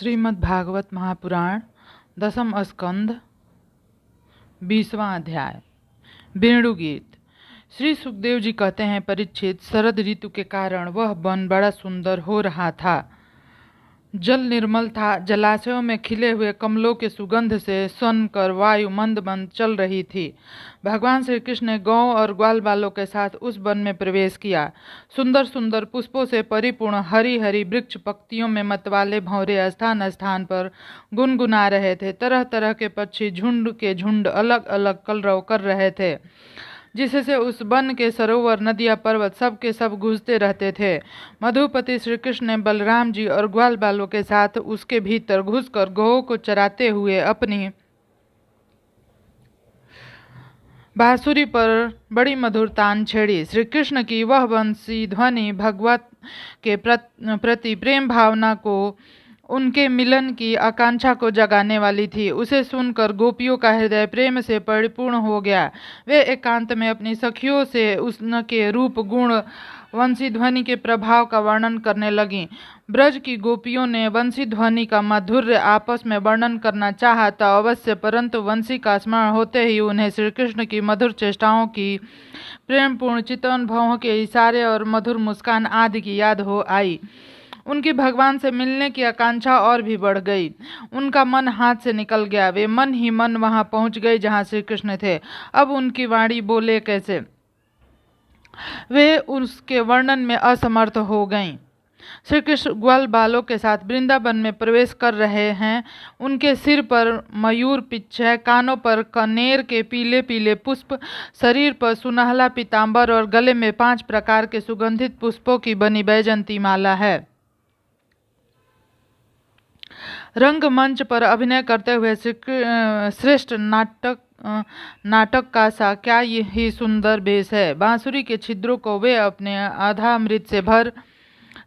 श्रीमद्भागवत महापुराण दसम स्कंध 20वां अध्याय। वेणुगीत। श्री सुखदेव जी कहते हैं, परीक्षित, शरद ऋतु के कारण वह वन बड़ा सुंदर हो रहा था। जल निर्मल था। जलाशयों में खिले हुए कमलों के सुगंध से सन कर वायु मंद मंद चल रही थी। भगवान श्री कृष्ण ने गौ और ग्वाल बालों के साथ उस वन में प्रवेश किया। सुंदर सुंदर पुष्पों से परिपूर्ण हरी हरी वृक्ष पत्तियों में मतवाले भंवरे स्थान स्थान पर गुनगुना रहे थे। तरह तरह के पक्षी झुंड के झुंड अलग अलग कलरव कर रहे थे, जिससे उस वन के सरोवर, नदियाँ, पर्वत सब के सब गूंजते रहते थे। मधुपति श्री कृष्ण ने बलराम जी और ग्वाल बालों के साथ उसके भीतर घुसकर गौओं को चराते हुए अपनी बांसुरी पर बड़ी मधुर तान छेड़ी। श्री कृष्ण की वह बंसी ध्वनि भगवत के प्रति प्रेम भावना को, उनके मिलन की आकांक्षा को जगाने वाली थी। उसे सुनकर गोपियों का हृदय प्रेम से परिपूर्ण हो गया। वे एकांत में अपनी सखियों से उनके रूप, गुण, वंशी ध्वनि के प्रभाव का वर्णन करने लगीं। ब्रज की गोपियों ने वंशी ध्वनि का माधुर्य आपस में वर्णन करना चाहा तो अवश्य, परंतु वंशी का स्मरण होते ही उन्हें श्री कृष्ण की मधुर चेष्टाओं की, प्रेमपूर्ण चितवन भावों के इशारे और मधुर मुस्कान आदि की याद हो आई। उनकी भगवान से मिलने की आकांक्षा और भी बढ़ गई। उनका मन हाथ से निकल गया। वे मन ही मन वहां पहुंच गए जहां श्री कृष्ण थे। अब उनकी वाणी बोले कैसे, वे उसके वर्णन में असमर्थ हो गईं। श्री कृष्ण ग्वाल बालों के साथ वृंदावन में प्रवेश कर रहे हैं। उनके सिर पर मयूर पिच्छ है, कानों पर कनेर के पीले पीले पुष्प, शरीर पर सुनहला पीतांबर और गले में 5 प्रकार के सुगंधित पुष्पों की बनी वैजंती माला है। रंगमंच पर अभिनय करते हुए श्रेष्ठ नाटक का सा क्या ही सुंदर वेश है। बांसुरी के छिद्रों को वे अपने आधामृत से भर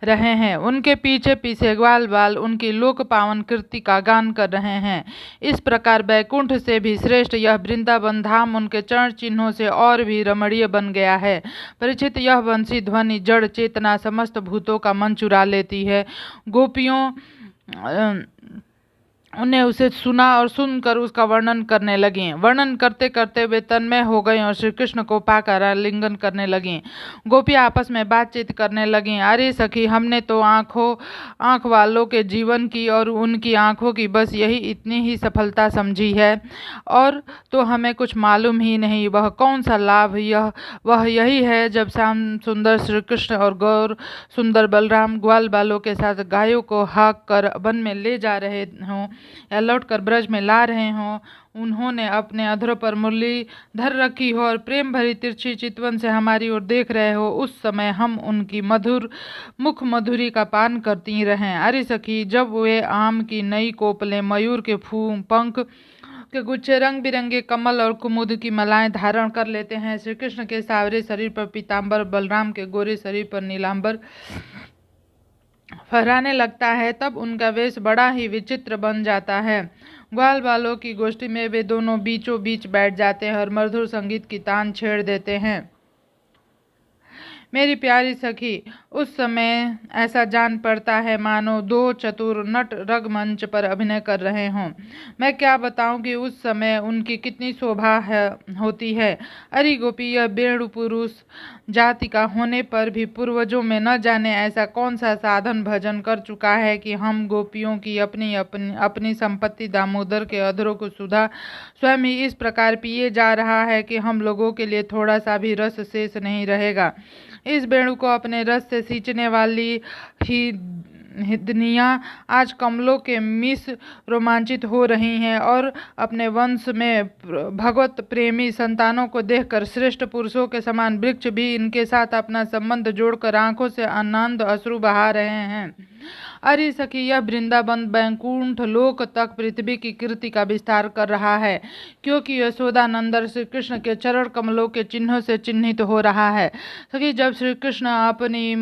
रहे हैं। उनके पीछे पीछे ग्वाल बाल उनकी लोक पावन कीर्ति का गान कर रहे हैं। इस प्रकार बैकुंठ से भी श्रेष्ठ यह वृंदावन धाम उनके चरण चिन्हों से और भी रमणीय बन गया है। परिचित, यह वंशी ध्वनि जड़ चेतना समस्त भूतों का मन चुरा लेती है। गोपियों उन्हें उसे सुना और सुनकर उसका वर्णन करने लगी। वर्णन करते करते वे तन्मय हो गईं और श्री कृष्ण को पाकर आलिंगन करने लगीं। गोपियां आपस में बातचीत करने लगीं। अरे सखी, हमने तो आँख वालों के जीवन की और उनकी आँखों की बस यही इतनी ही सफलता समझी है, और तो हमें कुछ मालूम ही नहीं वह कौन सा लाभ वह यही है जब श्याम सुंदर श्री कृष्ण और गौर सुंदर बलराम ग्वाल बालों के साथ गायों को हाँक कर वन में ले जा रहे हों या लौट कर ब्रज में ला रहे हों। उन्होंने अपने अधरों पर मुरली धर रखी हो और प्रेम भरी तिरछी चितवन से हमारी ओर देख रहे हो। उस समय हम उनकी मधुर मुख मधुरी का पान करती रहें। अरे सखी, जब वे आम की नई कोपलें, मयूर के पंख के गुच्छे, रंग बिरंगे कमल और कुमुद की मालाएं धारण कर लेते हैं, श्री कृष्ण के सावरे शरीर पर पीतांबर, बलराम के गोरे शरीर पर नीलांबर फहराने लगता है, तब उनका वेश बड़ा ही विचित्र बन जाता है। ग्वाल बालों की गोष्ठी में वे दोनों बीचों बीच बैठ जाते हैं और मधुर संगीत की तान छेड़ देते हैं। मेरी प्यारी सखी, उस समय ऐसा जान पड़ता है मानो 2 चतुर नट रंगमंच पर अभिनय कर रहे हों। मैं क्या बताऊं कि उस समय उनकी कितनी शोभा होती है। अरे गोपी, यह वेणु पुरुष जाति का होने पर भी पूर्वजों में न जाने ऐसा कौन सा साधन भजन कर चुका है कि हम गोपियों की अपनी संपत्ति दामोदर के अधरों को सुधा स्वयं ही इस प्रकार पिए जा रहा है कि हम लोगों के लिए थोड़ा सा भी रस शेष नहीं रहेगा। इस वेणु को अपने रस से सींचने वाली ही हिदनियाँ आज कमलों के मिस रोमांचित हो रही हैं और अपने वंश में भगवत प्रेमी संतानों को देखकर श्रेष्ठ पुरुषों के समान वृक्ष भी इनके साथ अपना संबंध जोड़कर आंखों से आनंद अश्रु बहा रहे हैं। अरे सखी, यह वृंदावन बैकुंठ लोक तक पृथ्वी की कीर्ति का विस्तार कर रहा है, क्योंकि यशोदानंदन श्री कृष्ण के चरण कमलों के चिन्हों से चिन्हित हो रहा है। सखी, जब श्री कृष्ण अपनी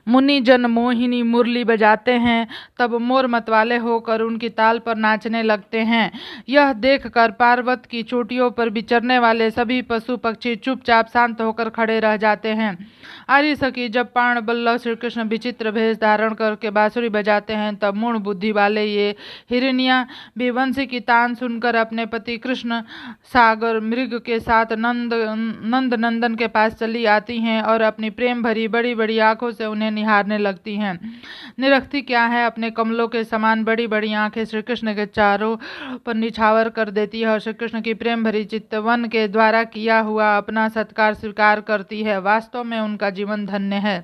मुनि जन मोहिनी मुरली बजाते हैं, तब मोर मतवाले होकर उनकी ताल पर नाचने लगते हैं। यह देखकर पर्वत की चोटियों पर विचरने वाले सभी पशु पक्षी चुपचाप शांत होकर खड़े रह जाते हैं। आर्य सखी, जब प्राण बल्लभ श्री कृष्ण विचित्र भेष धारण करके बांसुरी बजाते हैं, तब मूढ़ बुद्धि वाले ये हिरनियां भी वंशी की तान सुनकर अपने पति कृष्ण सागर मृग के साथ नंद नंदन के पास चली आती हैं और अपनी प्रेम भरी बड़ी बड़ी आंखों से उन्हें निहारने लगती हैं। निरखती क्या है, अपने कमलों के समान बड़ी बड़ी आंखें श्री कृष्ण के चारों पर निछावर कर देती है और श्री कृष्ण की प्रेम भरी चित्तवन के द्वारा किया हुआ अपना सत्कार स्वीकार करती है। वास्तव में उनका जीवन धन्य है।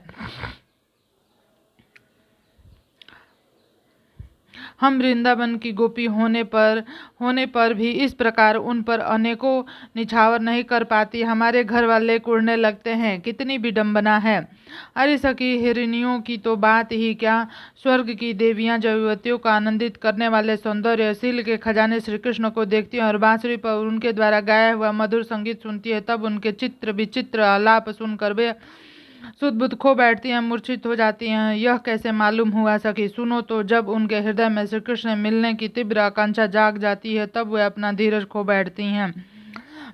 हम वृंदावन की गोपी होने पर भी इस प्रकार उन पर अनेकों निछावर नहीं कर पाती। हमारे घर वाले कुढ़ने लगते हैं, कितनी विडंबना है। अरे सखी, हिरनियों की तो बात ही क्या, स्वर्ग की देवियां जब युवतियों को आनंदित करने वाले सौंदर्यशील के खजाने श्री कृष्ण को देखती हैं और बांसुरी पर उनके द्वारा गाया हुआ मधुर संगीत सुनती है, तब उनके चित्र विचित्र आलाप सुनकर वे सुध बुध खो बैठती हैं, मूर्छित हो जाती हैं। यह कैसे मालूम हुआ सखी? सुनो तो, जब उनके हृदय में श्री कृष्ण मिलने की तीव्र आकांक्षा जाग जाती है, तब वे अपना धीरज खो बैठती हैं,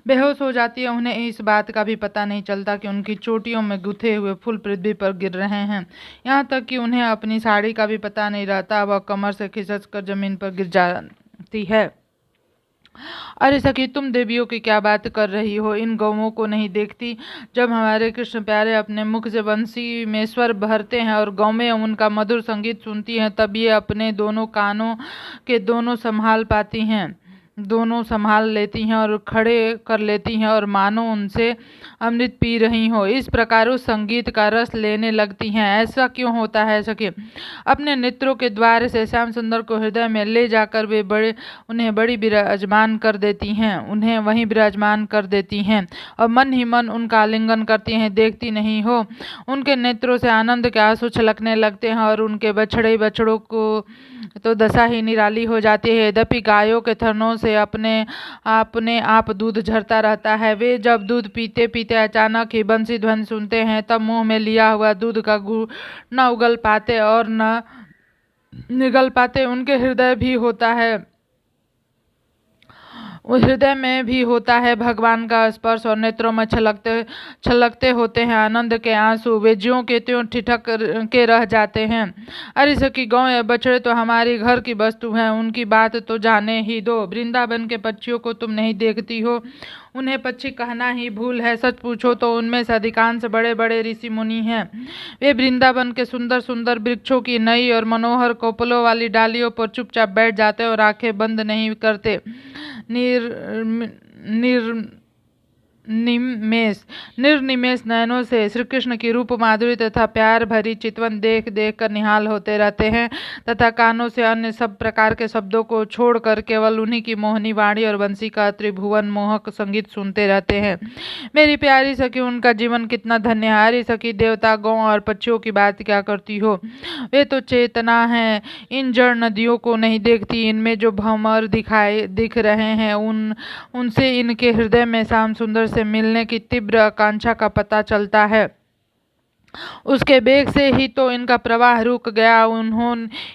बेहोश हो जाती है। उन्हें इस बात का भी पता नहीं चलता कि उनकी चोटियों में गुथे हुए फूल पृथ्वी पर गिर रहे हैं। यहाँ तक कि उन्हें अपनी साड़ी का भी पता नहीं रहता, वह कमर से खिसक कर जमीन पर गिर जाती है। अरे सखी, तुम देवियों की क्या बात कर रही हो? इन गौओं को नहीं देखती? जब हमारे कृष्ण प्यारे अपने मुख से बंसी में स्वर भरते हैं और गौएं उनका मधुर संगीत सुनती हैं, तब ये अपने दोनों कानों के दोनों संभाल लेती हैं और खड़े कर लेती हैं और मानो उनसे अमृत पी रही हो। इस प्रकार उस संगीत का रस लेने लगती हैं। ऐसा क्यों होता है सखी? अपने नेत्रों के द्वार से श्याम सुंदर को हृदय में ले जाकर वे उन्हें वहीं विराजमान कर देती हैं और मन ही मन उनका आलिंगन करती हैं। देखती नहीं हो, उनके नेत्रों से आनंद के आंसू छलकने लगते हैं और उनके बछड़ों को तो दशा ही निराली हो जाती है। यद्यपि गायों के थनों से अपने आप दूध झरता रहता है। वे जब दूध पीते पीते अचानक ही बंसी ध्वनि सुनते हैं, तब मुंह में लिया हुआ दूध का घूंट न उगल पाते और न निगल पाते। उनके हृदय में भी होता है भगवान का स्पर्श और नेत्रों में छलकते होते हैं आनंद के आंसू। वे ज्यों के त्यों ठिठक के रह जाते हैं। अरे सखी, गौ या बछड़े तो हमारी घर की वस्तु हैं, उनकी बात तो जाने ही दो। वृंदावन के पक्षियों को तुम नहीं देखती हो? उन्हें पक्षी कहना ही भूल है। सच पूछो तो उनमें से अधिकांश बड़े बड़े ऋषि मुनि हैं। वे वृंदावन के सुंदर सुंदर वृक्षों की नई और मनोहर कोपलों वाली डालियों पर चुपचाप बैठ जाते और आंखें बंद नहीं करते। निर्निमेष नयनों से श्री कृष्ण की रूप माधुरी तथा प्यार भरी चितवन देख देख कर निहाल होते रहते हैं तथा कानों से अन्य सब प्रकार के शब्दों को छोड़कर केवल उन्हीं की मोहनी वाणी और बंसी का त्रिभुवन मोहक संगीत सुनते रहते हैं। मेरी प्यारी सखी, उनका जीवन कितना धन्य है। अरे सखी, देवता, गौ और पक्षियों की बात क्या करती हो? वे तो चेतना है, इन जड़ नदियों को नहीं देखती। इनमें जो भंवर दिख रहे हैं, उनसे इनके हृदय में श्याम सुंदर से मिलने की तीव्र आकांक्षा का पता चलता है। उसके वेग से ही तो इनका प्रवाह रुक गया।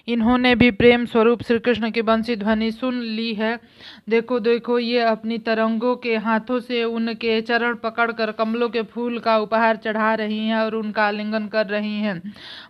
इन्होंने भी प्रेम स्वरूप श्री कृष्ण की बंसी ध्वनि सुन ली है। देखो देखो, ये अपनी तरंगों के हाथों से उनके चरण पकड़कर कमलों के फूल का उपहार चढ़ा रही हैं और उनका आलिंगन कर रही हैं,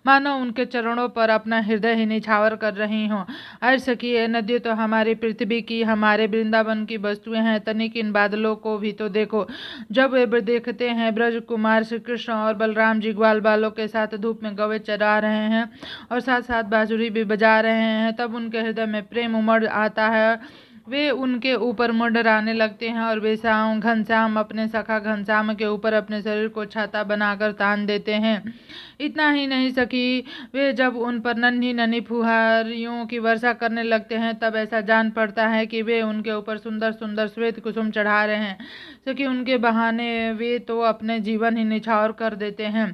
मानो उनके चरणों पर अपना हृदय ही निछावर कर रही हों। अरे सखी, ये नदी तो हमारी पृथ्वी की, हमारे वृंदावन की वस्तुएं हैं। तनिक इन बादलों को भी तो देखो। जब वे देखते हैं ब्रज कुमार श्री कृष्ण और बलराम जी ग्वाल बालों के साथ धूप में गवे चरा रहे हैं और साथ साथ बांसुरी भी बजा रहे हैं, तब उनके हृदय में प्रेम उमड़ आता है। वे उनके ऊपर मंडराने लगते हैं और वे घनश्याम अपने सखा घनश्याम के ऊपर अपने शरीर को छाता बनाकर तान देते हैं। इतना ही नहीं सखी, वे जब उन पर नन्ही नन्ही फुहारियों की वर्षा करने लगते हैं, तब ऐसा जान पड़ता है कि वे उनके ऊपर सुंदर सुंदर श्वेत कुसुम चढ़ा रहे हैं। सखी, उनके बहाने वे तो अपने जीवन ही निछावर कर देते हैं।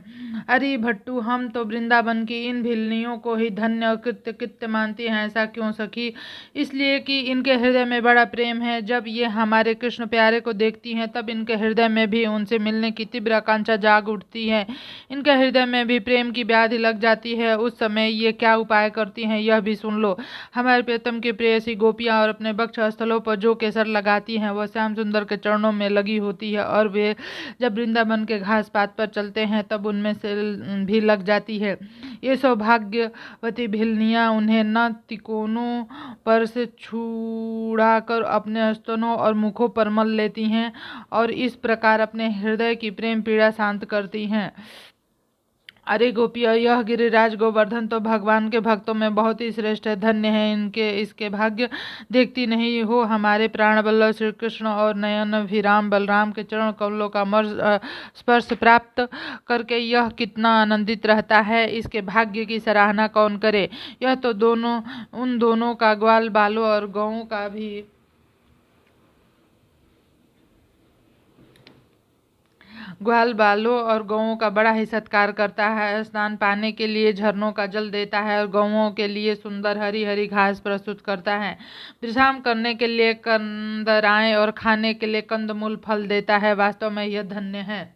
अरे भट्टू, हम तो वृंदावन की इन भिलनियों को ही धन्य कृत्य मानती हैं। ऐसा क्यों सखी? इसलिए कि इनके हृदय हृदय में बड़ा प्रेम है। जब ये हमारे कृष्ण प्यारे को देखती हैं तब इनके हृदय में भी उनसे मिलने की तीव्र आकांक्षा जाग उठती है। इनके हृदय में भी प्रेम की व्याधि लग जाती है। उस समय ये क्या उपाय करती हैं यह भी सुन लो। हमारे प्रियतम की प्रेयसी गोपियां और अपने वक्ष स्थलों पर जो केसर लगाती हैं वह श्याम सुंदर के चरणों में लगी होती है, और वे जब वृंदावन के घास पात पर चलते हैं तब उनमें से भी लग जाती है। ये सौभाग्यवती भिलनियां उन्हें न तिकोनों पर से छुड़ाकर अपने स्तनों और मुखों पर मल लेती हैं और इस प्रकार अपने हृदय की प्रेम पीड़ा शांत करती हैं। अरे गोपिया, यह गिरिराज गोवर्धन तो भगवान के भक्तों में बहुत ही श्रेष्ठ है। धन्य है इनके इसके भाग्य। देखती नहीं हो हमारे प्राण बल्लभ श्री कृष्ण और नयन विराम बलराम के चरण कमलों का स्पर्श प्राप्त करके यह कितना आनंदित रहता है। इसके भाग्य की सराहना कौन करे। यह तो उन दोनों का ग्वाल बालों और गौओं का भी ग्वाल बालों और गौओं का बड़ा ही सत्कार करता है। स्नान पाने के लिए झरनों का जल देता है और गौओं के लिए सुंदर हरी हरी घास प्रस्तुत करता है। विश्राम करने के लिए कंदराएं और खाने के लिए कंदमूल फल देता है। वास्तव में यह धन्य है।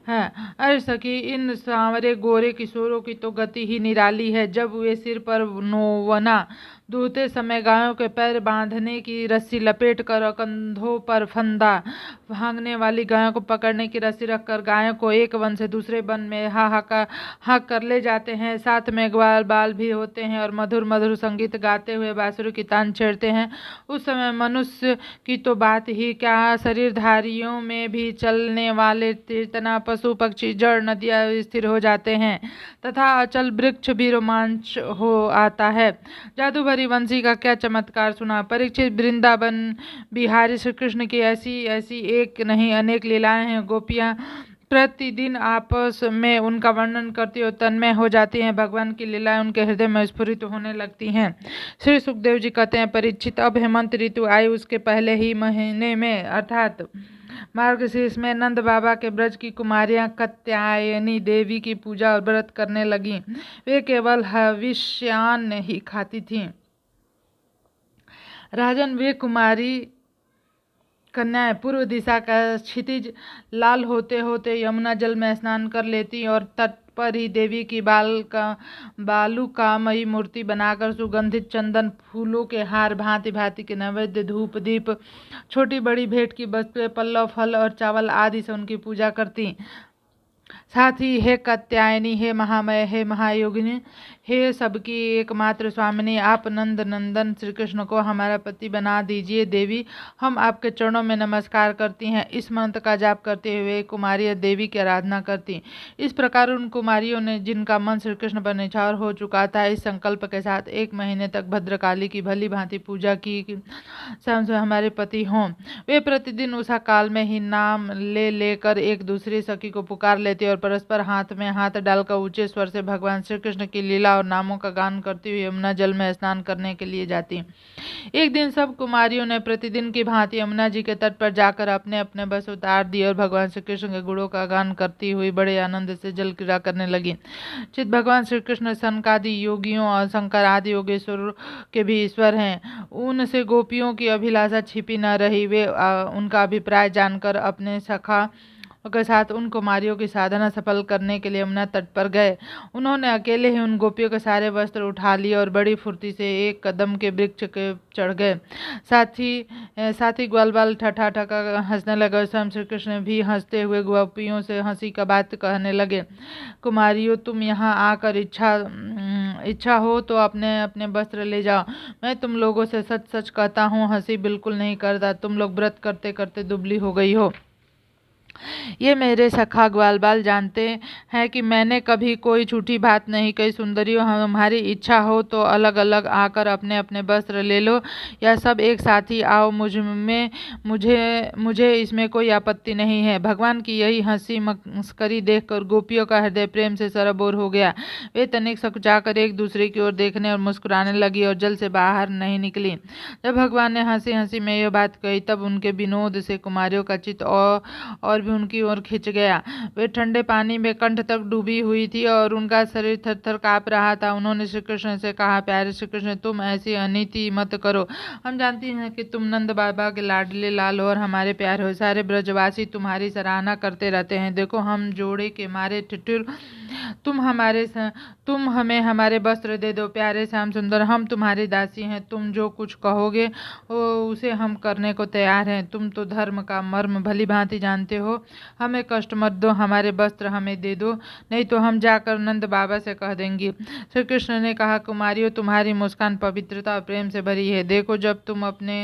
अरे सखी, इन सांवरे गोरे किशोरों की तो गति ही निराली है। जब वे सिर पर नोवना दूहते समय गायों के पैर बांधने की रस्सी लपेट कर कंधों पर फंदा भागने वाली गायों को पकड़ने की रस्सी रखकर गायों को एक वन से दूसरे वन में हाँ कर ले जाते हैं। साथ में ग्वाल बाल भी होते हैं और मधुर मधुर संगीत गाते हुए बांसुरी की तान छेड़ते हैं। उस समय मनुष्य की तो बात ही क्या, शरीरधारियों में भी चलने वाले तीर्थना पशु पक्षी जड़ नदियाँ स्थिर हो जाते हैं तथा अचल वृक्ष भी रोमांच हो आता है। जादू भरी वंशी का क्या चमत्कार सुना। परीक्षित, वृंदावन बिहारी श्री कृष्ण की ऐसी ऐसी एक नहीं अनेक लीलाएं हैं। गोपियां प्रतिदिन आपस में उनका वर्णन करती और तन्मय हो जाती हैं। भगवान की लीलाएं उनके हृदय में स्फुरित होने लगती हैं। श्री सुखदेव जी कहते हैं, परीक्षित, अब हेमंत ऋतु आई उसके पहले ही महीने में अर्थात मार्गशीर्ष में नंद बाबा के ब्रज की कुमारियां कात्यायनी देवी की पूजा और व्रत करने लगी। वे केवल हविष्यान्न ही खाती थीं। राजन, वे कुमारी कन्याएं पूर्व दिशा का क्षितिज लाल होते होते यमुना जल में स्नान कर लेती और तट पर ही देवी की बालुकामयी मूर्ति बनाकर सुगंधित चंदन फूलों के हार, भांति भांति के नैवेद्य, धूप दीप, छोटी बड़ी भेंट की वस्तुएं, पल्लव, फल और चावल आदि से उनकी पूजा करती। साथ ही हे कात्यायनी, हे महामय, हे महायोगिनी, हे सबकी एकमात्र स्वामिनी, आप नंद नंदन श्री कृष्ण को हमारा पति बना दीजिए। देवी, हम आपके चरणों में नमस्कार करती हैं। इस मंत्र का जाप करते हुए कुमारियां देवी की आराधना करती। इस प्रकार उन कुमारियों ने, जिनका मन श्री कृष्ण पर निछावर हो चुका था, इस संकल्प के साथ 1 महीने तक भद्रकाली की भली भांति पूजा की शाम से हमारे पति हों। वे प्रतिदिन उषा काल में ही नाम ले लेकर एक दूसरी सखी को पुकार लेती और परस्पर हाथ में हाथ डालकर ऊंचे स्वर से भगवान श्री कृष्ण की लीला और नामों का गान करती हुई यमुना जल में स्नान करने के लिए जाती। एक दिन सब कुमारियों ने प्रतिदिन की भांति यमुना जी के तट पर जाकर अपने अपने बस उतार दिए और भगवान श्री कृष्ण के गुणों का गान करती हुई बड़े आनंद से जल क्रीड़ा करने लगी। चित भगवान श्री कृष्ण सनकादि योगियों और शंकर आदि योगेश्वर के भी ईश्वर हैं। उनसे गोपियों की अभिलाषा छिपी न रही। वे उनका अभिप्राय जानकर अपने सखा के साथ उन कुमारियों की साधना सफल करने के लिए यमुना तट पर गए। उन्होंने अकेले ही उन गोपियों के सारे वस्त्र उठा लिए और बड़ी फुर्ती से एक कदम के वृक्ष के चढ़ गए। साथ ही ग्वाल बाल ठठा ठका हंसने लगे। स्वयं श्री कृष्ण भी हंसते हुए गोपियों से हंसी का बात कहने लगे। कुमारियों, तुम यहाँ आकर इच्छा हो तो अपने अपने वस्त्र ले जाओ। मैं तुम लोगों से सच सच कहता हूँ, हंसी बिल्कुल नहीं करता। तुम लोग व्रत करते करते दुबली हो गई हो। ये मेरे सखा ग्वालबाल जानते हैं कि मैंने कभी कोई झूठी बात नहीं कही। सुंदरियों, हमारी इच्छा हो तो अलग अलग आकर अपने अपने वस्त्र ले लो या सब एक साथ ही आओ। मुझे इसमें कोई आपत्ति नहीं है। भगवान की यही हंसी मस्करी देखकर गोपियों का हृदय प्रेम से सराबोर हो गया। वे तनिक सकुचाकर एक दूसरे की ओर देखने और मुस्कुराने लगी और जल से बाहर नहीं निकली। जब भगवान ने हंसी हंसी में यह बात कही तब उनके विनोद से कुमारियों का चित्त और भी उनकी ओर खिंच गया। वे ठंडे पानी में कंठ तक डूबी हुई थी और उनका शरीर थर-थर काँप रहा था। उन्होंने श्री कृष्ण से कहा, प्यारे श्री कृष्ण, तुम ऐसी अनीति मत करो। हम जानती हैं कि तुम नंद बाबा के लाडले लाल हो और हमारे प्यारे हो। सारे ब्रजवासी तुम्हारी सराहना करते रहते हैं। देखो, हम जोड़े के मारे ठिठुर, तुम हमें हमारे वस्त्र दे दो। प्यारे श्याम सुंदर, हम तुम्हारी दासी हैं। तुम जो कुछ कहोगे उसे हम करने को तैयार हैं। तुम तो धर्म का मर्म भली भांति जानते हो। हमें कष्ट मत दो, हमारे वस्त्र हमें दे दो, नहीं तो हम जाकर नंद बाबा से कह देंगी। श्री कृष्ण ने कहा, कुमारियों, तुम्हारी मुस्कान पवित्रता और प्रेम से भरी है। देखो, जब तुम अपने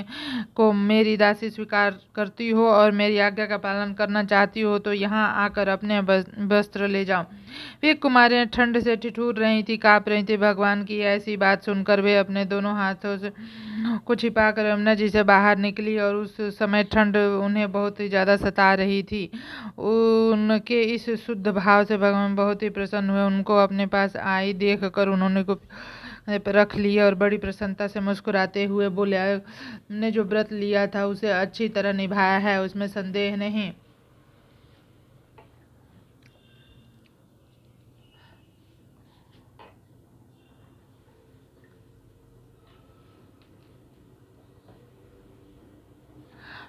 को मेरी दासी स्वीकार करती हो और मेरी आज्ञा का पालन करना चाहती हो तो यहाँ आकर अपने वस्त्र ले जाओ। वे कुमारियां ठंड से ठिठुर रही थी, काँप रही थी। भगवान की ऐसी बात सुनकर वे अपने दोनों हाथों से को छिपाकर यमुना जी से बाहर निकली और उस समय ठंड उन्हें बहुत ही ज्यादा सता रही थी। उनके इस शुद्ध भाव से भगवान बहुत ही प्रसन्न हुए। उनको अपने पास आई देख कर उन्होंने को रख लिया और बड़ी प्रसन्नता से मुस्कुराते हुए बोले, ने जो व्रत लिया था उसे अच्छी तरह निभाया है, उसमें संदेह नहीं।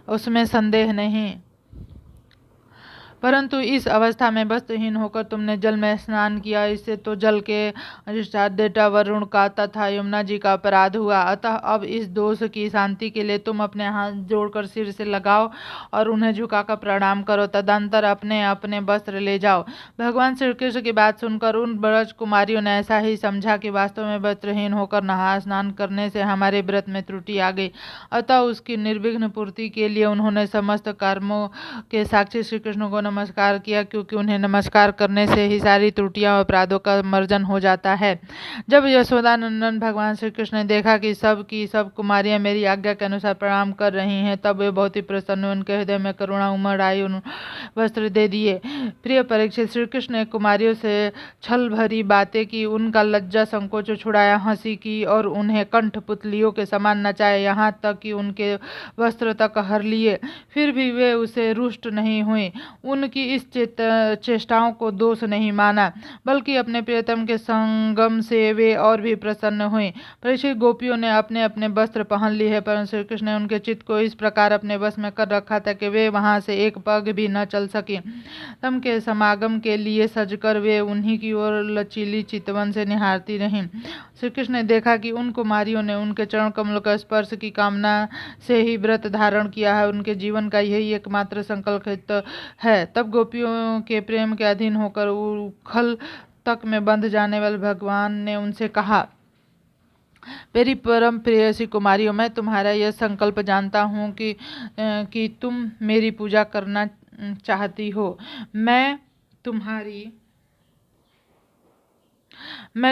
उसमें संदेह नहीं, परंतु इस अवस्था में वस्त्रहीन होकर तुमने जल में स्नान किया, इससे तो जल के अधिष्ठाता वरुण का तथा यमुना जी का अपराध हुआ। अतः अब इस दोष की शांति के लिए तुम अपने हाथ जोड़कर सिर से लगाओ और उन्हें झुकाकर प्रणाम करो। तदंतर अपने अपने वस्त्र ले जाओ। भगवान श्री कृष्ण की बात सुनकर उन ब्रज कुमारियों ने ऐसा ही समझा कि वास्तव में वस्त्रहीन होकर नहा स्नान करने से हमारे व्रत में त्रुटि आ गई। अतः उसकी निर्विघ्न पूर्ति के लिए उन्होंने समस्त कर्मों के साक्षी श्री कृष्ण को नमस्कार किया, क्योंकि उन्हें नमस्कार करने से ही सारी त्रुटियां और अपराधों का मर्जन हो जाता है। जब यशोदानंदन भगवान श्री कृष्ण ने देखा कि सब कुमारियां मेरी आज्ञा के अनुसार प्रणाम कर रही हैं, तब वे बहुत ही प्रसन्न हुए। उनके हृदय में करुणा उमड़ आई, वस्त्र दे दिए। प्रिय परीक्षित, श्री कृष्ण ने कुमारियों से छल भरी बातें की, उनका लज्जा संकोच छुड़ाया, हंसी की और उन्हें कंठ पुतलियों के समान नचाया, यहाँ तक कि उनके वस्त्र तक हर लिए। फिर भी वे उसे रुष्ट नहीं हुए। उनकी इस चेष्टाओं को दोष नहीं माना, बल्कि अपने प्रियतम के संगम से वे और भी प्रसन्न हुए। परीक्षित, गोपियों ने अपने अपने वस्त्र पहन लिए हैं, परंतु श्री कृष्ण ने उनके चित्त को इस प्रकार अपने वश में कर रखा था कि वे वहां से एक पग भी न चल सके। तम के समागम के लिए सजकर वे उन्हीं की ओर लचीली चितवन से निहारती रहीं। श्री कृष्ण ने देखा कि उन कुमारियों ने उनके चरण कमलों का स्पर्श की कामना से ही व्रत धारण किया है। उनके जीवन का यही एकमात्र संकल्प है। तब गोपियों के प्रेम के अधीन होकर उखल तक में बंध जाने वाले भगवान ने उनसे कहा, मेरी परम प्रेयसी कुमारियों, मैं तुम्हारा यह संकल्प जानता हूँ कि तुम मेरी पूजा करना चाहती हो। मैं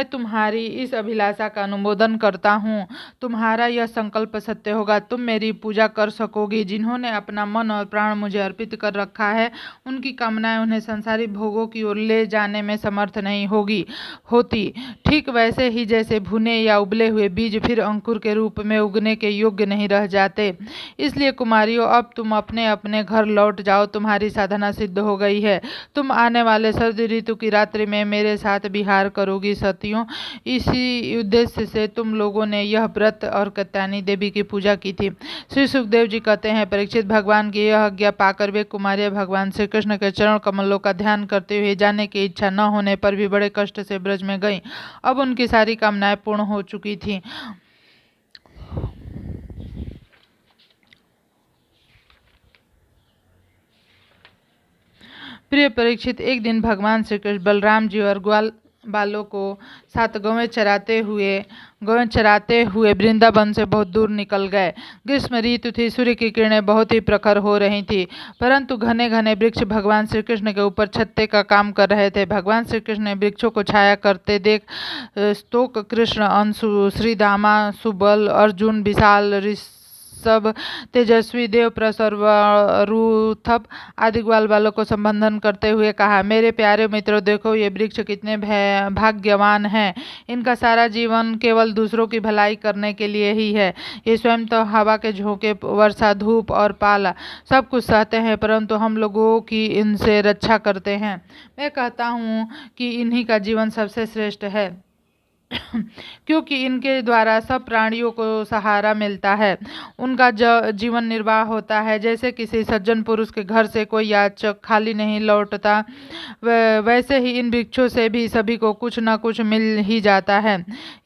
तुम्हारी इस अभिलाषा का अनुमोदन करता हूँ। तुम्हारा यह संकल्प सत्य होगा, तुम मेरी पूजा कर सकोगी। जिन्होंने अपना मन और प्राण मुझे अर्पित कर रखा है, उनकी कामनाएं उन्हें संसारिक भोगों की ओर ले जाने में समर्थ नहीं होती। ठीक वैसे ही जैसे भुने या उबले हुए बीज फिर अंकुर के रूप में उगने के योग्य नहीं रह जाते। इसलिए कुमारियों, अब तुम अपने अपने घर लौट जाओ। तुम्हारी साधना सिद्ध हो गई है। तुम आने वाले शरद ऋतु की रात्रि में मेरे साथ विहार करोगी। सतियों, इसी उद्देश्य से तुम लोगों ने यह व्रत और कात्यायनी देवी की पूजा की थी। श्री सुखदेव जी कहते हैं, परीक्षित, भगवान की यह आज्ञा पाकर वे कुमारियां भगवान श्री कृष्ण के चरण कमलों का ध्यान करते हुए जाने की इच्छा न होने पर भी बड़े कष्ट से ब्रज में गईं। अब उनकी सारी कामनाएं पूर्ण हो चुकी थीं। प्रिय परीक्षित, एक दिन भगवान श्री कृष्ण बलराम जी और ग्वाल बालों को साथ गौवें चराते हुए वृंदावन से बहुत दूर निकल गए। ग्रीष्म ऋतु थी, सूर्य की किरणें बहुत ही प्रखर हो रही थी, परंतु घने घने वृक्ष भगवान श्री कृष्ण के ऊपर छत्ते का काम कर रहे थे। भगवान श्री कृष्ण ने वृक्षों को छाया करते देख स्तोक, कृष्ण, अंशु, श्रीदामा, सुबल, अर्जुन, विशाल, सब तेजस्वी देव प्रस और वरुथप आदि ग्वाल बालों को संबोधन करते हुए कहा, मेरे प्यारे मित्रों, देखो ये वृक्ष कितने भाग्यवान हैं। इनका सारा जीवन केवल दूसरों की भलाई करने के लिए ही है। ये स्वयं तो हवा के झोंके, वर्षा, धूप और पाला सब कुछ सहते हैं, परंतु हम लोगों की इनसे रक्षा करते हैं। मैं कहता हूँ कि इन्हीं का जीवन सबसे श्रेष्ठ है क्योंकि इनके द्वारा सब प्राणियों को सहारा मिलता है, उनका जीवन निर्वाह होता है। जैसे किसी सज्जन पुरुष के घर से कोई याचक खाली नहीं लौटता, वैसे ही इन वृक्षों से भी सभी को कुछ न कुछ मिल ही जाता है।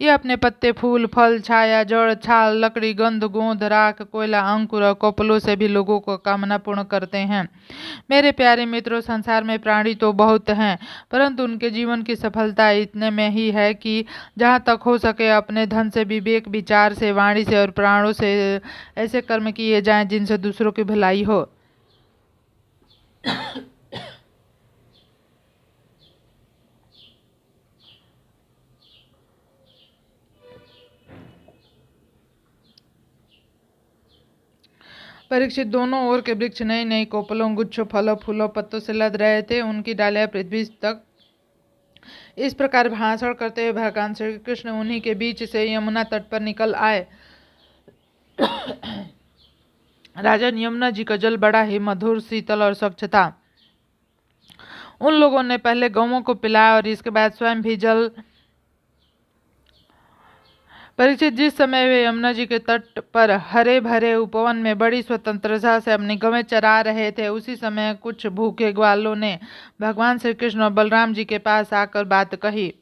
ये अपने पत्ते, फूल, फल, छाया, जड़, छाल, लकड़ी, गंध, गोंद, राख, कोयला, अंकुर और कोपलों से भी लोगों को कामना पूर्ण करते हैं। मेरे प्यारे मित्रों, संसार में प्राणी तो बहुत हैं, परंतु उनके जीवन की सफलता इतने में ही है कि जहाँ तक हो सके अपने धन से, विवेक, विचार से, वाणी से और प्राणों से ऐसे कर्म किए जाएं जिनसे दूसरों की भलाई हो। परीक्षित, दोनों ओर के वृक्ष नई नई कोपलों, गुच्छों, फलों, फूलों, पत्तों से लद रहे थे। उनकी डालियां पृथ्वी तक इस प्रकार भाषण करते हुए भगवान श्री कृष्ण उन्हीं के बीच से यमुना तट पर निकल आए। राजन, यमुना जी का जल बड़ा ही मधुर, शीतल और स्वच्छ था। उन लोगों ने पहले गौओं को पिलाया और इसके बाद स्वयं भी जल। परीक्षित, जिस समय वे यमुना जी के तट पर हरे भरे उपवन में बड़ी स्वतंत्रता से अपनी गवें चरा रहे थे, उसी समय कुछ भूखे ग्वालों ने भगवान श्री कृष्ण और बलराम जी के पास आकर बात कही।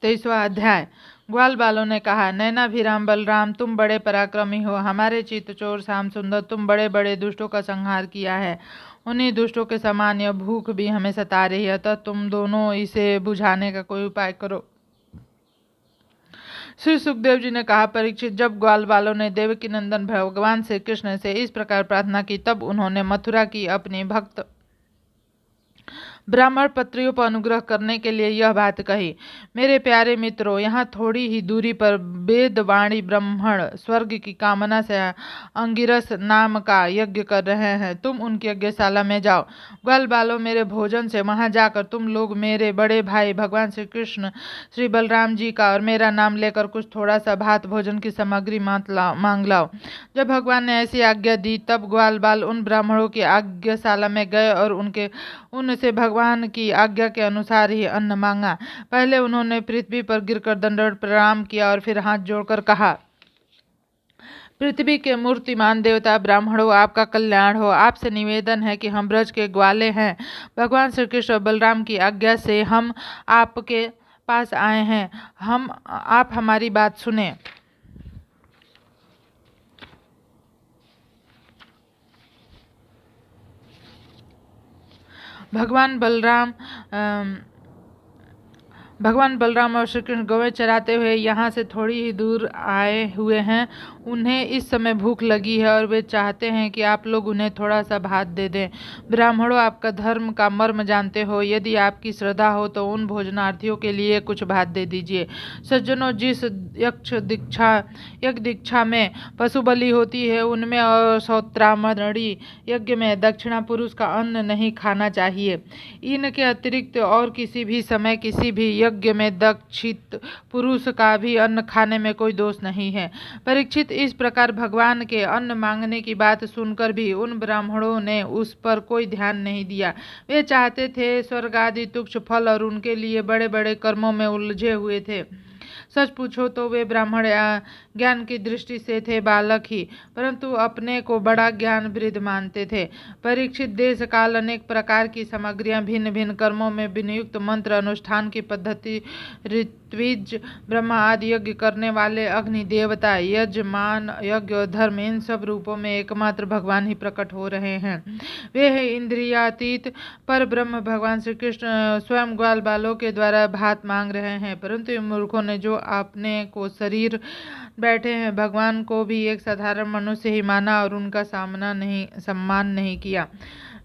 23वां अध्याय। ग्वाल बालों ने कहा, नैनाभिराम बलराम, तुम बड़े पराक्रमी हो। हमारे चित्तचोर श्याम सुंदर, तुम बड़े बड़े दुष्टों का संहार किया है। उन्हीं दुष्टों के समान यह भूख भी हमें सता रही है, अतः तुम दोनों इसे बुझाने का कोई उपाय करो। श्री सुखदेव जी ने कहा, परीक्षित, जब ग्वाल बालों ने देवकी नंदन भगवान श्री कृष्ण से इस प्रकार प्रार्थना की, तब उन्होंने मथुरा की अपनी भक्त ब्राह्मण पत्रियों पर अनुग्रह करने के लिए यह बात कही। मेरे प्यारे मित्रों, यहाँ थोड़ी ही दूरी पर वेदवाणी ब्राह्मण स्वर्ग की कामना से अंगिरस नाम का यज्ञ कर रहे हैं। तुम उनकी यज्ञशाला में जाओ। ग्वाल बालों, मेरे भोजन से वहां जाकर तुम लोग मेरे बड़े भाई भगवान श्री कृष्ण, श्री बलराम जी का और मेरा नाम लेकर कुछ थोड़ा सा भात भोजन की सामग्री मांग लाओ। जब भगवान ने ऐसी आज्ञा दी, तब ग्वाल बाल उन ब्राह्मणों की आज्ञाशाला में गए और उनसे भगवान की आज्ञा के अनुसार ही अन्न मांगा। पहले उन्होंने पृथ्वी पर गिरकर दंडवत प्रणाम किया और फिर हाथ जोड़कर कहा, पृथ्वी के मूर्तिमान देवता ब्राह्मणों, आपका कल्याण हो। आपसे निवेदन है कि हम ब्रज के ग्वाले हैं। भगवान श्री कृष्ण और बलराम की आज्ञा से हम आपके पास आए हैं। आप हमारी बात सुने। भगवान बलराम और श्री कृष्ण गौवें चराते हुए यहाँ से थोड़ी ही दूर आए हुए हैं। उन्हें इस समय भूख लगी है और वे चाहते हैं कि आप लोग उन्हें थोड़ा सा भात दे दें। ब्राह्मणों, आपका धर्म का मर्म जानते हो। यदि आपकी श्रद्धा हो तो उन भोजनार्थियों के लिए कुछ भात दे दीजिए। सज्जनों, जिस यज्ञ दीक्षा में पशु बलि होती है, उनमें और सौत्रामणि यज्ञ में दक्षिणा पुरुष का अन्न नहीं खाना चाहिए। इनके अतिरिक्त और किसी भी समय किसी भी यज्ञ में दक्षित पुरुष का भी अन्न खाने में कोई दोष नहीं है। परीक्षित, इस प्रकार भगवान के अन्न मांगने की बात सुनकर भी उन ब्राह्मणों ने उस पर कोई ध्यान नहीं दिया। वे चाहते थे स्वर्ग आदि तुच्छ फल और उनके लिए बड़े बड़े कर्मों में उलझे हुए थे। सच पूछो तो वे ब्राह्मण ज्ञान की दृष्टि से थे बालक ही, परंतु अपने को बड़ा ज्ञान वृद्ध मानते थे। परीक्षित, देश काल, अनेक प्रकार की सामग्रियां, भिन्न भिन्न कर्मों में विनियुक्त मंत्र, अनुष्ठान की पद्धति, ऋत्विज, ब्रह्मा आदि यज्ञ करने वाले अग्नि देवता, यजमान, यज्ञ और धर्म, इन सब रूपों में एकमात्र भगवान ही प्रकट हो रहे हैं। वे है इंद्रियातीत पर ब्रह्म भगवान श्री कृष्ण स्वयं ग्वाल बालों के द्वारा भात मांग रहे हैं। परंतु इन मूर्खों ने जो अपने को शरीर बैठे हैं, भगवान को भी एक साधारण मनुष्य ही माना और उनका सम्मान नहीं किया।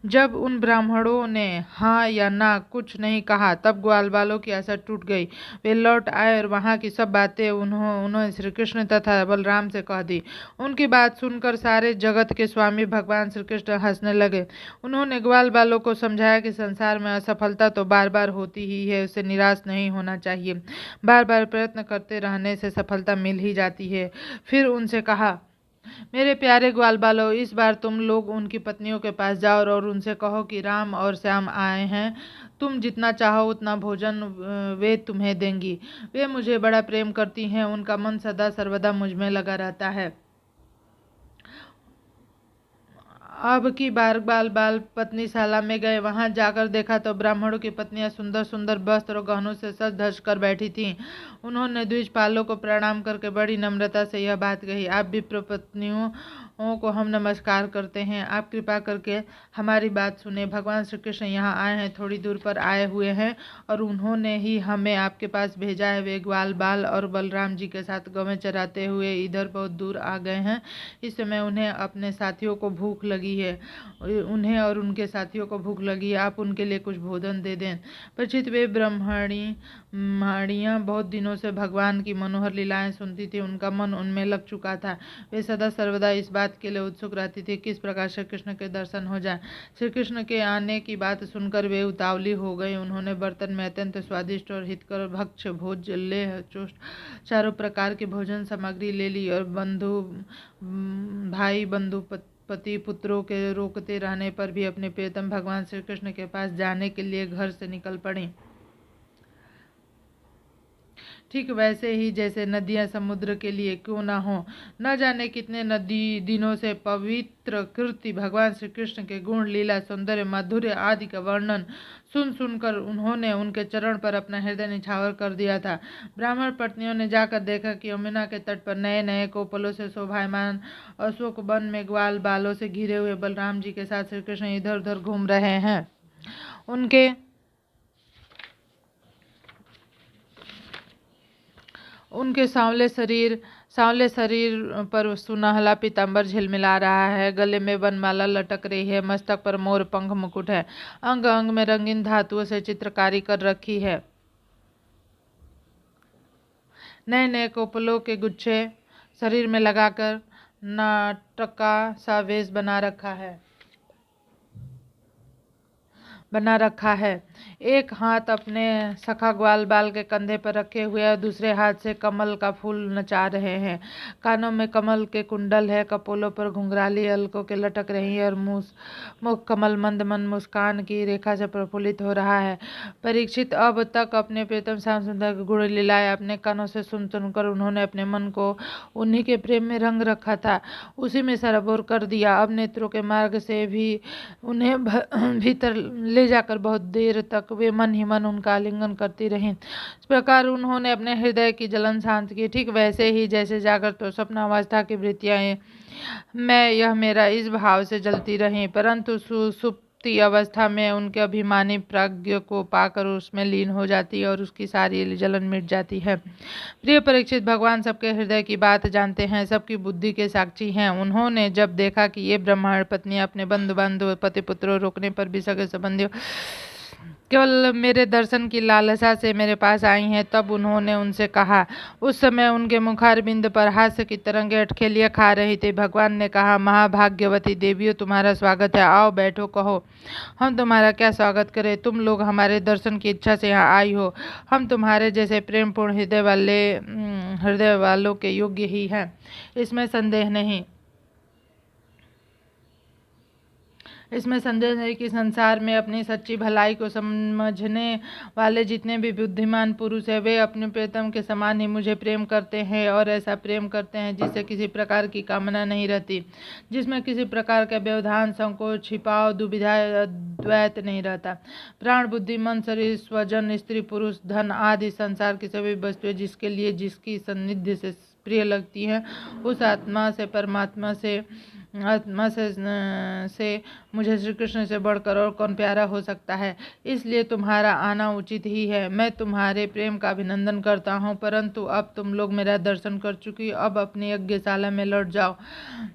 जब उन ब्राह्मणों ने हाँ या ना कुछ नहीं कहा तब ग्वालवालों की आशा टूट गई। वे लौट आए और वहाँ की सब बातें उन्होंने श्री कृष्ण तथा बलराम से कह दी। उनकी बात सुनकर सारे जगत के स्वामी भगवान श्री कृष्ण हंसने लगे। उन्होंने ग्वालवालों को समझाया कि संसार में असफलता तो बार बार होती ही है, उससे निराश नहीं होना चाहिए। बार बार प्रयत्न करते रहने से सफलता मिल ही जाती है। फिर उनसे कहा, मेरे प्यारे ग्वाल बालों, इस बार तुम लोग उनकी पत्नियों के पास जाओ और उनसे कहो कि राम और श्याम आए हैं। तुम जितना चाहो उतना भोजन वे तुम्हें देंगी। वे मुझे बड़ा प्रेम करती हैं, उनका मन सदा सर्वदा मुझ में लगा रहता है। अब की बार बाल बाल पत्नीशाला में गए। वहां जाकर देखा तो ब्राह्मणों की पत्नियां सुंदर सुंदर वस्त्र और गहनों से सज धज कर बैठी थीं। उन्होंने द्विजपालों को प्रणाम करके बड़ी नम्रता से यह बात कही, आप विप्र पत्नियों को हम नमस्कार करते हैं, आप कृपा करके हमारी बात सुने। भगवान श्री कृष्ण यहाँ आए हैं, थोड़ी दूर पर आए हुए हैं और उन्होंने ही हमें आपके पास भेजा है। वे ग्वाल बाल और बलराम जी के साथ गवें चराते हुए इधर बहुत दूर आ गए हैं। इस समय उन्हें अपने साथियों को भूख लगी है, उन्हें और उनके साथियों को भूख लगी है, आप उनके लिए कुछ भोजन दे दें। परीक्षित, वे ब्राह्मणियां बहुत दिनों से भगवान की मनोहर लीलाएं सुनती थी, उनका मन उनमें लग चुका था। वे सदा सर्वदा इस बात के लिए उत्सुक रहती थी किस प्रकार श्री कृष्ण के दर्शन हो जाए। श्री कृष्ण के आने की बात सुनकर वे उतावली हो गई। उन्होंने बर्तन में अत्यंत स्वादिष्ट और हितकर भक्ष्य भोज लेह चोष्ट चारों प्रकार की भोजन सामग्री ले ली और भाई बंधु पति पुत्रों के रोकते रहने पर भी अपने प्रियतम भगवान श्री कृष्ण के पास जाने के लिए घर से निकल पड़ी। ठीक वैसे ही जैसे नदियां समुद्र के लिए क्यों ना हो। न जाने कितने नदी दिनों से पवित्र कृति भगवान श्री कृष्ण के गुण लीला सौंदर्य माधुर्य आदि का वर्णन सुन सुनकर उन्होंने उनके चरण पर अपना हृदय निछावर कर दिया था। ब्राह्मण पत्नियों ने जाकर देखा कि यमुना के तट पर नए नए कोपलों से शोभायमान अशोक वन में ग्वाल बालों से घिरे हुए बलराम जी के साथ श्री कृष्ण इधर उधर घूम रहे हैं। उनके सांवले शरीर पर सुनहला पीतांबर झिलमिला रहा है, गले में वनमाला लटक रही है, मस्तक पर मोर पंख मुकुट है, अंग अंग में रंगीन धातुओं से चित्रकारी कर रखी है, नए नए कोपलों के गुच्छे शरीर में लगाकर नाटका सा वेश बना रखा है। एक हाथ अपने सखा ग्वाल बाल के कंधे पर रखे हुए और दूसरे हाथ से कमल का फूल नचा रहे हैं। कानों में कमल के कुंडल है, कपोलों पर घुंघराली अलकों के लटक रही है और मुख कमल मंद मंद मुस्कान की रेखा से प्रफुल्लित हो रहा है। परीक्षित, अब तक अपने प्रियतम श्याम सुंदर के गुण लीलाएं अपने कानों से सुन सुनकर उन्होंने अपने मन को उन्हीं के प्रेम में रंग रखा था, उसी में सराबोर कर दिया। अब नेत्रों के मार्ग से भी उन्हें भीतर ले जाकर बहुत देर तक वे मन ही मन उनका आलिंगन करती रहीं। इस प्रकार उन्होंने अपने हृदय की जलन शांत की। ठीक वैसे ही जैसे जागृत तो स्वप्नावस्था की वृत्तियां मैं यह मेरा इस भाव से जलती रहीं, परंतु सुसुप्ति अवस्था में उनके अभिमानी प्राज्ञ को पाकर उसमें लीन हो जाती है और उसकी सारी जलन मिट जाती है। प्रिय परीक्षित, भगवान सबके हृदय की बात जानते हैं, सबकी बुद्धि के साक्षी हैं। उन्होंने जब देखा कि ये ब्राह्मण पत्नियां अपने बंधु बांधव पति पुत्रों रोकने पर भी सगे संबंधियों केवल मेरे दर्शन की लालसा से मेरे पास आई हैं, तब उन्होंने उनसे कहा। उस समय उनके मुखारबिंद पर हास्य की तरंगें अटखेलियां खा रही थी। भगवान ने कहा, महाभाग्यवती देवियों, तुम्हारा स्वागत है, आओ बैठो, कहो हम तुम्हारा क्या स्वागत करें। तुम लोग हमारे दर्शन की इच्छा से यहाँ आई हो। हम तुम्हारे जैसे प्रेमपूर्ण हृदय वालों के योग्य ही हैं, इसमें संदेह नहीं कि संसार में अपनी सच्ची भलाई को समझने वाले जितने भी बुद्धिमान पुरुष हैं, वे अपने प्रियतम के समान ही मुझे प्रेम करते हैं और ऐसा प्रेम करते हैं जिससे किसी प्रकार की कामना नहीं रहती, जिसमें किसी प्रकार का व्यवधान संकोच छिपाव दुविधा द्वैत नहीं रहता। प्राण बुद्धि मन शरीर स्वजन स्त्री पुरुष धन आदि संसार की सभी वस्तुएं जिसके लिए जिसकी सान्निध्य से प्रिय लगती हैं, उस आत्मा से मुझे श्री कृष्ण से बढ़कर और कौन प्यारा हो सकता है, इसलिए तुम्हारा आना उचित ही है। मैं तुम्हारे प्रेम का अभिनंदन करता हूँ, परंतु अब तुम लोग मेरा दर्शन कर चुकी, अब अपनी यज्ञशाला में लौट जाओ।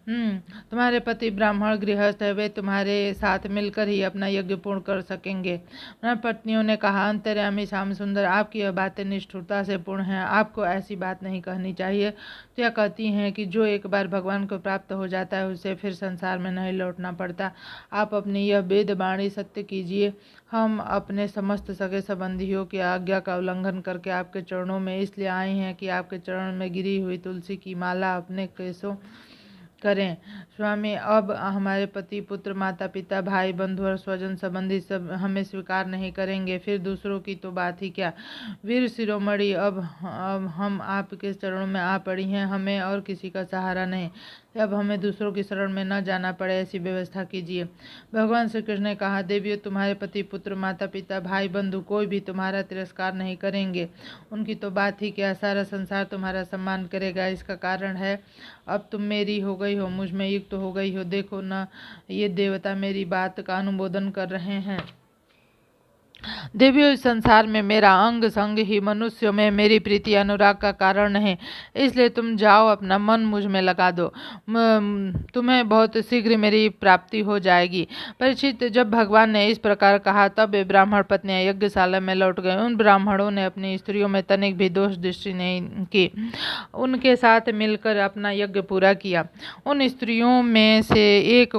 तुम्हारे पति ब्राह्मण गृहस्थ है, वे तुम्हारे साथ मिलकर ही अपना यज्ञ पूर्ण कर सकेंगे। पत्नियों ने कहा, अंतर्यामी श्याम सुंदर, आपकी यह बातें निष्ठुरता से पूर्ण हैं, आपको ऐसी बात नहीं कहनी चाहिए। तो यह कहती हैं कि जो एक बार भगवान को प्राप्त हो जाता है उसे फिर संसार में नहीं लौटना पड़ता। आप अपनी यह वेद वाणी सत्य कीजिए। हम अपने समस्त सगे संबंधियों की आज्ञा का उल्लंघन करके आपके चरणों में इसलिए आए हैं कि आपके चरण में गिरी हुई तुलसी की माला अपने केसों करें। स्वामी, अब हमारे पति पुत्र माता पिता भाई बंधु और स्वजन संबंधी सब हमें स्वीकार नहीं करेंगे, फिर दूसरों की तो बात ही क्या। वीर शिरोमणि, अब हम आपके चरणों में आ पड़ी हैं, हमें और किसी का सहारा नहीं। अब हमें दूसरों की शरण में न जाना पड़े, ऐसी व्यवस्था कीजिए। भगवान श्री कृष्ण ने कहा, देवियों, तुम्हारे पति पुत्र माता पिता भाई बंधु कोई भी तुम्हारा तिरस्कार नहीं करेंगे। उनकी तो बात ही क्या, सारा संसार तुम्हारा सम्मान करेगा। इसका कारण है अब तुम मेरी हो गई हो, मुझ में युक्त हो गई हो। देखो न, ये देवता मेरी बात का अनुमोदन कर रहे हैं। देवियों, इस संसार में मेरा अंग संग ही मनुष्यों में मेरी प्रीति अनुराग का कारण है, इसलिए तुम जाओ अपना मन मुझ में लगा दो, तुम्हें बहुत शीघ्र मेरी प्राप्ति हो जाएगी। परीक्षित, जब भगवान ने इस प्रकार कहा तब वे ब्राह्मण पत्नियां यज्ञशाला में लौट गए। उन ब्राह्मणों ने अपनी स्त्रियों में तनिक भी दोष दृष्टि नहीं की, उनके साथ मिलकर अपना यज्ञ पूरा किया। उन स्त्रियों में से एक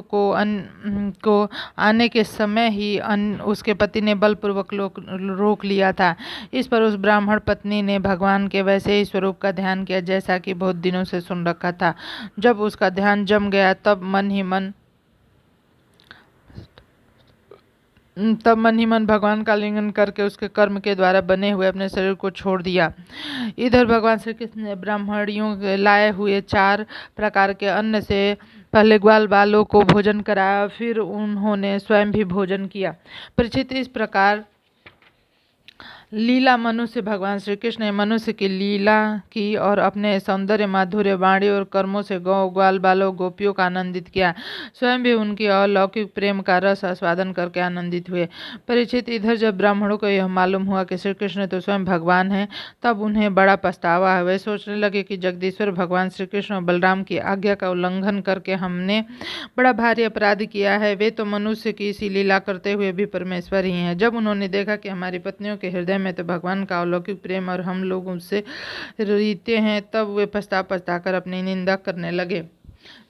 को आने के समय ही उसके पति ने बलपूर्वक रोक लिया था। इस पर उस ब्राह्मण पत्नी ने भगवान के वैसे ही स्वरूप का ध्यान किया जैसा कि बहुत दिनों से सुन रखा था। जब उसका ध्यान जम गया तब मन ही मन भगवान का लिंगन करके उसके कर्म के द्वारा बने हुए अपने शरीर को छोड़ दिया। इधर भगवान श्री कृष्ण ने ब्राह्मणियों के लाए हुए 4 प्रकार के अन्न से पहले ग्वाल बालों को भोजन कराया, फिर उन्होंने स्वयं भी भोजन किया। परीक्षित, इस प्रकार लीला मनुष्य भगवान श्री कृष्ण ने मनुष्य की लीला की और अपने सौंदर्य माधुर्य वाणी और कर्मों से गौ ग्वाल बालों गोपियों का आनंदित किया। स्वयं भी उनकी अलौकिक प्रेम का रस आस्वादन करके आनंदित हुए। परीक्षित, इधर जब ब्राह्मणों को यह मालूम हुआ कि श्री कृष्ण तो स्वयं भगवान है, तब उन्हें बड़ा पछतावा है। वे सोचने लगे कि जगदीश्वर भगवान श्री कृष्ण और बलराम की आज्ञा का उल्लंघन करके हमने बड़ा भारी अपराध किया है। वे तो मनुष्य की सी लीला करते हुए भी परमेश्वर ही हैं। जब उन्होंने देखा कि हमारी पत्नियों के हृदय में तो भगवान का अलौकिक प्रेम और हम लोग उससे रीते हैं, तब वे पछता कर अपनी निंदा करने लगे।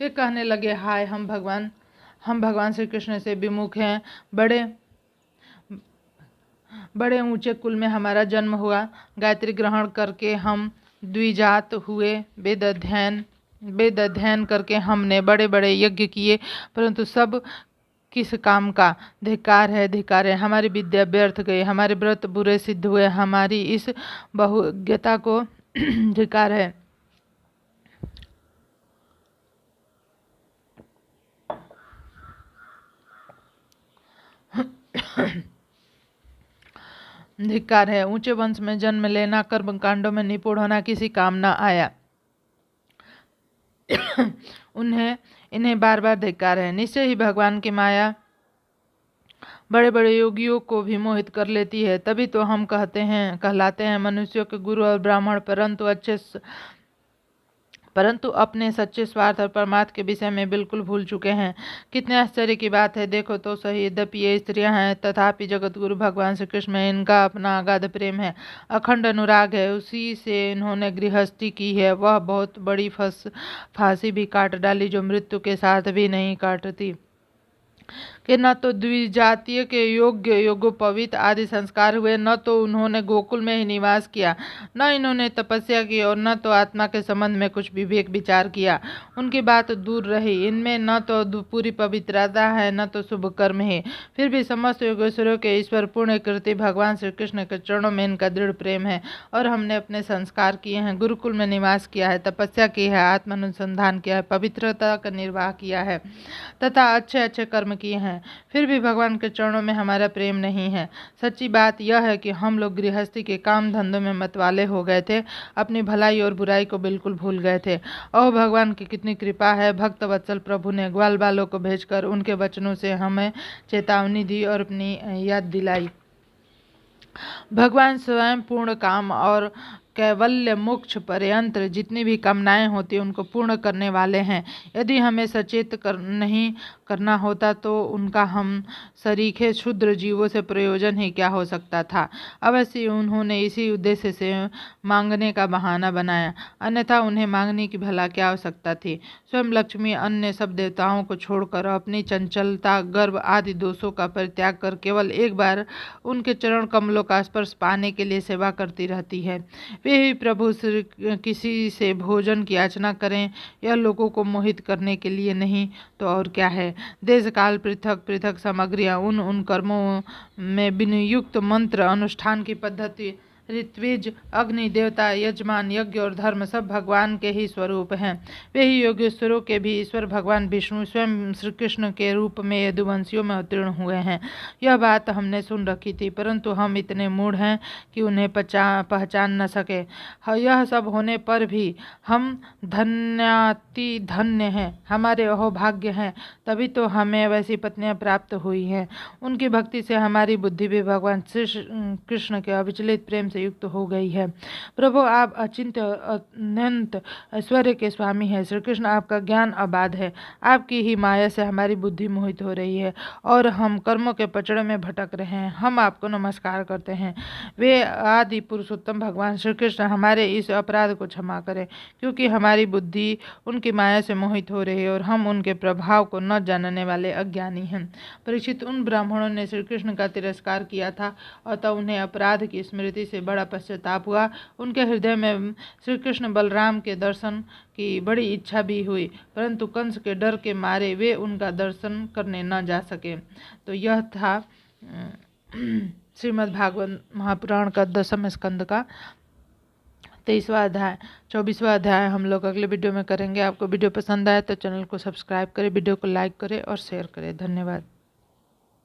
वे कहने लगे, हाय, हम भगवान श्री कृष्ण से विमुख हैं। बड़े ऊंचे कुल में हमारा जन्म हुआ, गायत्री ग्रहण करके हम द्विजात हुए, वेद अध्ययन करके हमने बड़े बड़े यज्ञ किए, परंतु सब किस काम का। धिक्कार है, हमारी विद्या व्यर्थ गई, हमारे व्रत बुरे सिद्ध हुए, हमारी इस बहुज्ञता को धिक्कार है। धिक्कार है, ऊंचे वंश में जन्म लेना, कर्म कांडों में निपुण होना किसी काम न आया। इन्हें बार बार धिक्कार है। निश्चय ही भगवान की माया बड़े बड़े योगियों को भी मोहित कर लेती है। तभी तो हम कहलाते हैं मनुष्यों के गुरु और ब्राह्मण, परंतु अपने सच्चे स्वार्थ और परमार्थ के विषय में बिल्कुल भूल चुके हैं। कितने आश्चर्य की बात है, देखो तो सही। यद्यपि ये स्त्रियां हैं, तथापि जगत गुरु भगवान श्री कृष्ण में इनका अपना अगाध प्रेम है, अखंड अनुराग है। उसी से इन्होंने गृहस्थी की है। वह बहुत बड़ी फांसी भी काट डाली, जो मृत्यु के साथ भी नहीं काटती। कि न तो द्विजातीय के योगोपवीत आदि संस्कार हुए, न तो उन्होंने गोकुल में ही निवास किया, न इन्होंने तपस्या की और न तो आत्मा के संबंध में कुछ विवेक विचार किया। उनकी बात दूर रही। इनमें न तो पूरी पवित्रता है, न तो शुभ कर्म है। फिर भी समस्त योगेश्वरों के ईश्वर पूर्ण कृति भगवान श्री कृष्ण के चरणों में इनका दृढ़ प्रेम है। और हमने अपने संस्कार किए हैं, गुरुकुल में निवास किया है, तपस्या की है, आत्मानुसंधान किया है, पवित्रता का निर्वाह किया है तथा अच्छे अच्छे कर्म किए हैं, फिर भी भगवान के चरणों में हमारा प्रेम नहीं है। सच्ची बात यह है कि हम लोग गृहस्थी के काम धंधों में मतवाले हो गए थे, अपनी भलाई और बुराई को बिल्कुल भूल गए थे। ओह भगवान की कितनी कृपा है! भक्त वत्सल प्रभु ने ग्वाल बालों को भेजकर उनके वचनों से हमें चेतावनी दी और अपनी याद दिलाई। भगवान स्वयं पूर्ण काम और कैवल्य मोक्ष पर्यंत जितनी भी कामनाएं होती उनको पूर्ण करने वाले हैं। यदि हमें सचेत नहीं करना होता तो उनका हम सरीखे क्षुद्र जीवों से प्रयोजन ही क्या हो सकता था। अवश्य उन्होंने इसी उद्देश्य से मांगने का बहाना बनाया, अन्यथा उन्हें मांगने की भला क्या आवश्यकता थी। स्वयं लक्ष्मी अन्य सब देवताओं को छोड़कर अपनी चंचलता, गर्व आदि दोषों का परित्याग कर केवल एक बार उनके चरण कमलों का स्पर्श पाने के लिए सेवा करती रहती है। वे ही प्रभु श्री किसी से भोजन की याचना करें, यह लोगों को मोहित करने के लिए नहीं तो और क्या है। देश काल पृथक पृथक सामग्रियाँ उन कर्मों में विनियुक्त मंत्र अनुष्ठान की पद्धति, ऋत्विज, अग्नि, देवता, यजमान, यज्ञ और धर्म सब भगवान के ही स्वरूप हैं। वे ही योगेश्वरों के भी ईश्वर भगवान विष्णु स्वयं श्री कृष्ण के रूप में यदुवंशियों में अवतीर्ण हुए हैं। यह बात हमने सुन रखी थी, परंतु हम इतने मूढ़ हैं कि उन्हें पहचान न सके। यह सब होने पर भी हम धन्याति धन्य हैं, हमारे अहोभाग्य हैं, तभी तो हमें वैसी पत्नियां प्राप्त हुई हैं। उनकी भक्ति से हमारी बुद्धि भी भगवान श्री कृष्ण के अविचलित प्रेम से युक्त हो गई है। प्रभु आप अचिंत्य अनंत ऐश्वर्य के स्वामी हैं। श्री कृष्ण आपका ज्ञान अबाध है, आपकी ही माया से हमारी बुद्धि मोहित हो रही है और हम कर्मों के पचड़े में भटक रहे हैं। हम आपको नमस्कार करते हैं। वे आदि पुरुषोत्तम भगवान श्री कृष्ण हमारे इस अपराध को क्षमा करें, क्योंकि हमारी बुद्धि उनकी माया से मोहित हो रही है और हम उनके प्रभाव को न जानने वाले अज्ञानी हैं। परीक्षित, उन ब्राह्मणों ने श्री कृष्ण का तिरस्कार किया था और तब उन्हें अपराध की स्मृति से बड़ा पश्चाताप हुआ। उनके हृदय में श्री कृष्ण बलराम के दर्शन की बड़ी इच्छा भी हुई, परंतु कंस के डर के मारे वे उनका दर्शन करने न जा सके। तो यह था श्रीमद् भागवत महापुराण का 10वें स्कंद का 23वां अध्याय। 24वां अध्याय हम लोग अगले वीडियो में करेंगे। आपको वीडियो पसंद आए तो चैनल को सब्सक्राइब करें, वीडियो को लाइक करें और शेयर करें। धन्यवाद।